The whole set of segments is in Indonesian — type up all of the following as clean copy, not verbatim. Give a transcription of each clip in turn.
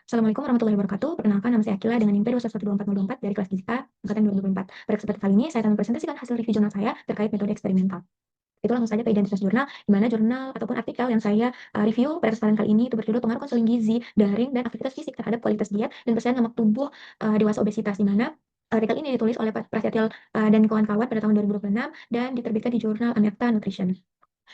Assalamualaikum warahmatullahi wabarakatuh. Perkenalkan, nama saya Akila dengan NIM P21124024 dari kelas Fisika angkatan 2024. Pada kesempatan kali ini, saya akan mempresentasikan hasil review jurnal saya terkait metode eksperimental. Itu langsung saja ke identitas jurnal, di mana jurnal ataupun artikel yang saya review pada kesempatan kali ini itu berjudul Pengaruh Konseling Gizi, Daring, dan Aktivitas Fisik terhadap Kualitas Diet dan Persen Lemak Tubuh Dewasa Obesitas, di mana artikel ini ditulis oleh Prasetyo dan kawan-kawan pada tahun 2026 dan diterbitkan di jurnal Amerta Nutrition.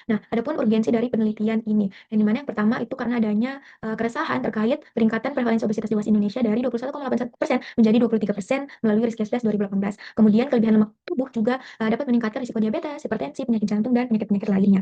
Nah, adapun urgensi dari penelitian ini, yang dimana yang pertama itu karena adanya keresahan terkait peningkatan prevalensi obesitas dewasa Indonesia dari 21,8% menjadi 23% melalui Riskesdas 2018. Kemudian kelebihan lemak tubuh juga dapat meningkatkan risiko diabetes, hipertensi, penyakit jantung, dan penyakit-penyakit lainnya.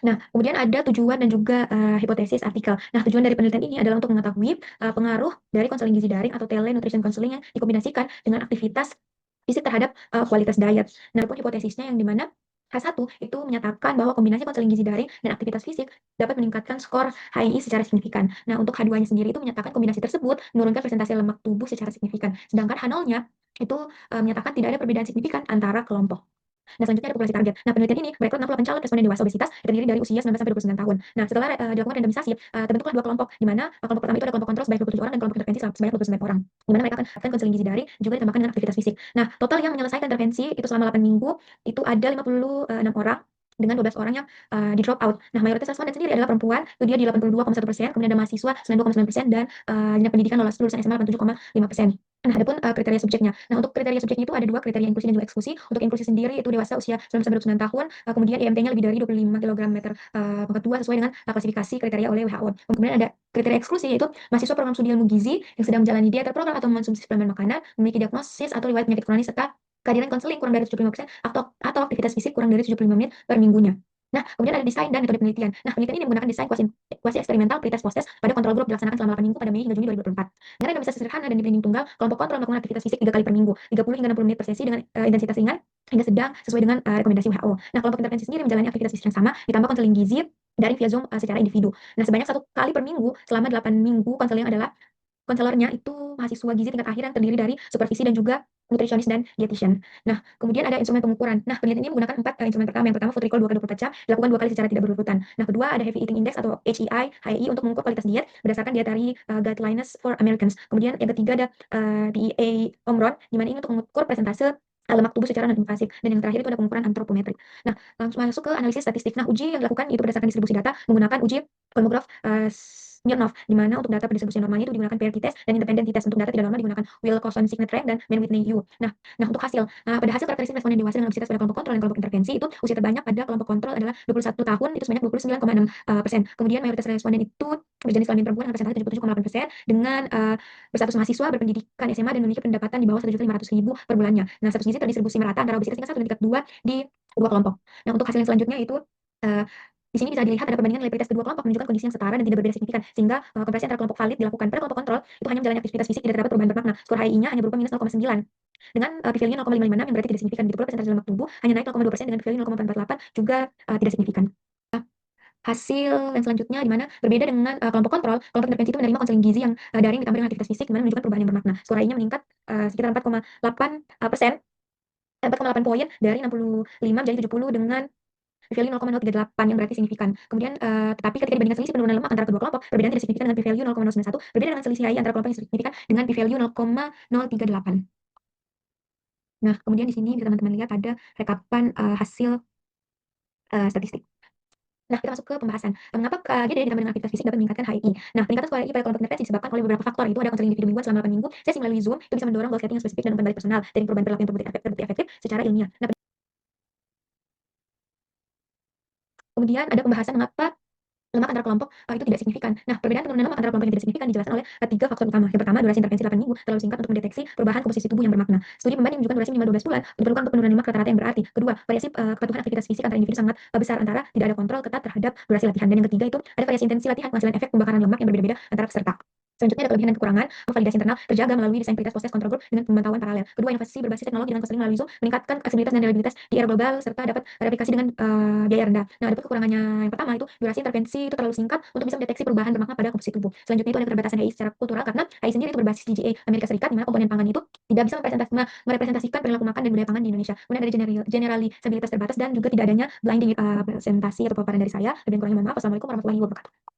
Nah, kemudian ada tujuan dan juga hipotesis artikel. Nah, tujuan dari penelitian ini adalah untuk mengetahui pengaruh dari konseling gizi daring atau telenutrition counseling yang dikombinasikan dengan aktivitas fisik terhadap kualitas diet. Nah, pun hipotesisnya yang dimana H1 itu menyatakan bahwa kombinasi konseling gizi daring dan aktivitas fisik dapat meningkatkan skor HII secara signifikan. Nah, untuk H2-nya sendiri itu menyatakan kombinasi tersebut menurunkan presentasi lemak tubuh secara signifikan. Sedangkan H0-nya itu menyatakan tidak ada perbedaan signifikan antara kelompok. Nah, selanjutnya ada populasi target. Nah, penelitian ini merekrut 68 calon responden dewasa obesitas yang terdiri dari usia 19 sampai 29 tahun. Nah, setelah dilakukan randomisasi, terbentuklah dua kelompok, di mana kelompok pertama itu ada kelompok kontrol sebanyak 27 orang dan kelompok intervensi sebanyak 29 orang. Di mana mereka akan konseling gizi daring juga ditambahkan dengan aktivitas fisik. Nah, total yang menyelesaikan intervensi itu selama 8 minggu itu ada 56 orang dengan 12 orang yang di drop out. Nah, mayoritas responden sendiri adalah perempuan, itu dia di 82,1%, kemudian ada mahasiswa 92,9% dan jenjang pendidikan lulusan SMA 87,5%. Nah, adapun kriteria subjeknya. Nah, untuk kriteria subjeknya itu ada dua kriteria inklusi dan juga eksklusi. Untuk inklusi sendiri itu dewasa usia 19 sampai 29 tahun, kemudian IMT-nya lebih dari 25 kg meter pangkat 2 sesuai dengan klasifikasi kriteria oleh WHO. Kemudian ada kriteria eksklusi yaitu mahasiswa program studi ilmu gizi yang sedang menjalani diet terprogram atau mengonsumsi suplemen makanan, memiliki diagnosis atau riwayat penyakit kronis serta kehadiran konseling kurang dari 75% atau aktivitas fisik kurang dari 75 menit per minggunya. Nah, kemudian ada desain dan metode penelitian. Nah, penelitian ini menggunakan desain kuasi eksperimental pretest post-test pada kontrol grup dilaksanakan selama 8 minggu pada Mei hingga Juni 2024. Dengan randomisasi sederhana dan dibanding tunggal, kelompok kontrol melakukan aktivitas fisik 3 kali per minggu, 30 hingga 60 menit per sesi dengan intensitas ringan hingga sedang sesuai dengan rekomendasi WHO. Nah, kelompok intervensi sendiri menjalani aktivitas fisik yang sama ditambah konseling gizi dari via Zoom secara individu. Nah, sebanyak 1 kali per minggu selama 8 minggu konseling adalah konselornya itu mahasiswa gizi tingkat akhir yang terdiri dari supervisi dan juga nutrisionis dan dietitian. Nah, kemudian ada instrumen pengukuran. Nah, penelitian ini menggunakan 4 instrumen pertama. Yang pertama food recall 2 kali 24 jam, dilakukan 2 kali secara tidak berurutan. Nah, kedua ada heavy eating index atau HEI, HEI untuk mengukur kualitas diet berdasarkan Dietary Guidelines for Americans. Kemudian yang ketiga ada PEA Omron, di mana ini untuk mengukur presentase lemak tubuh secara non-invasif. Dan yang terakhir itu ada pengukuran antropometrik. Nah, langsung masuk ke analisis statistik. Nah, uji yang dilakukan itu berdasarkan distribusi data menggunakan uji Kolmogorov Smirnov, di mana untuk data pendistribusi normalnya itu digunakan paired t-test dan independent t-test. Untuk data tidak normal digunakan Wilcoxon Signet Rank dan Mann-Whitney-U. Nah, untuk hasil, pada hasil karakteristik responden dewasa dengan obesitas pada kelompok kontrol dan kelompok intervensi itu usia terbanyak pada kelompok kontrol adalah 21 tahun itu sebanyak 29,6%. Kemudian mayoritas responden itu berjenis kelamin perempuan dengan persentase 77,8% dengan berstatus mahasiswa berpendidikan SMA dan memiliki pendapatan di bawah 1.500.000 per bulannya. Nah, status gizi terdistribusi merata antara obesitas tingkat 1 dan tingkat 2 di dua kelompok. Nah, untuk hasil yang selanjutnya itu di sini bisa dilihat ada perbandingan nilai pretest kedua kelompok menunjukkan kondisi yang setara dan tidak berbeda signifikan, sehingga komparasi antara kelompok valid dilakukan. Pada kelompok kontrol itu hanya menjalani aktivitas fisik, tidak terdapat perubahan bermakna. Skor HI-nya hanya berupa minus 0,9 dengan p-value 0,556 yang berarti tidak signifikan. Begitu pula presentase lemak tubuh hanya naik 0,2% dengan p-value 0,448 juga tidak signifikan. Hasil yang selanjutnya di mana berbeda dengan kelompok kontrol, kelompok intervensi itu menerima konseling gizi yang daring ditambah dengan aktivitas fisik, di mana menunjukkan perubahan yang bermakna. Skor HI-nya meningkat sekitar 4,8 poin dari 65 menjadi 70 dengan p-value 0,038 yang berarti signifikan. Kemudian tetapi ketika dibandingkan selisih penurunan lemak antara kedua kelompok, perbedaan tidak signifikan dengan p-value 0,091, berbeda dengan selisih HI antara kelompok yang signifikan dengan p-value 0,038. Nah, kemudian di sini bisa teman-teman lihat ada rekapan hasil statistik. Nah, kita masuk ke pembahasan. Mengapa dia ditambah dengan aktivitas fisik dapat meningkatkan HII? Nah, peningkatan skor HII pada kelompok intervensi disebabkan oleh beberapa faktor. Itu ada konseling individu mingguan selama 8 minggu, sesi melalui Zoom, itu bisa mendorong goal setting yang spesifik dan umpan balik personal dari perubahan perilaku yang terbukti efektif secara ilmiah. Nah, kemudian ada pembahasan mengapa lemak antara kelompok itu tidak signifikan. Nah, perbedaan penurunan lemak antara kelompok yang tidak signifikan dijelaskan oleh 3 faktor utama. Yang pertama, durasi intervensi 8 minggu terlalu singkat untuk mendeteksi perubahan komposisi tubuh yang bermakna. Studi pembanding menunjukkan durasi minimal 12 bulan diperlukan untuk penurunan lemak rata-rata yang berarti. Kedua, variasi kepatuhan aktivitas fisik antara individu sangat besar antara tidak ada kontrol ketat terhadap durasi latihan. Dan yang ketiga itu ada variasi intensi latihan menghasilkan efek pembakaran lemak yang berbeda-beda antara peserta. Selanjutnya ada kelebihan dan kekurangan. Validasi internal terjaga melalui desain pretest proses kontrol grup dengan pemantauan paralel. Kedua, inovasi berbasis teknologi dengan konseling melalui Zoom meningkatkan aksesibilitas dan reliabilitas di era global serta dapat replikasi dengan biaya rendah. Nah, ada kekurangannya yang pertama itu durasi intervensi itu terlalu singkat untuk bisa mendeteksi perubahan bermakna pada komposisi tubuh. Selanjutnya itu ada keterbatasan HI secara kultural karena HI sendiri itu berbasis GGA Amerika Serikat di mana komponen pangan itu tidak bisa merepresentasikan perilaku makan dan budaya pangan di Indonesia. Kemudian ada generalisabilitas terbatas dan juga tidak adanya blinding presentasi atau paparan dari saya. Lebih kurangnya mohon maaf. Wassalamualaikum warahmatullahi wabarakatuh.